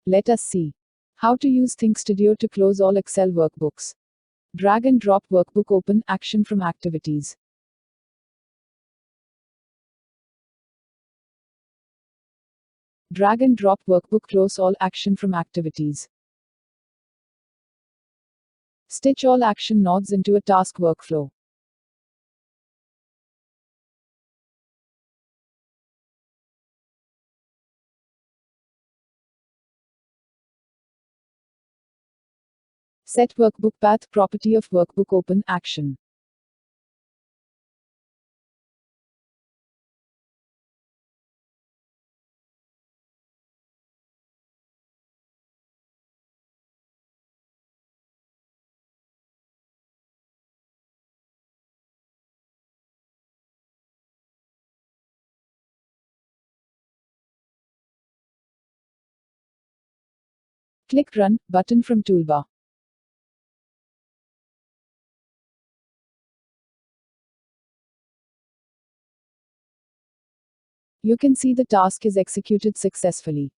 Let us see how to use ThinkStudio to close all Excel workbooks. Drag and drop workbook open action from activities. Drag and drop workbook close all action from activities. Stitch all action nodes into a task workflow. Set workbook path property of workbook open action. Click Run button from toolbar. You can see the task is executed successfully.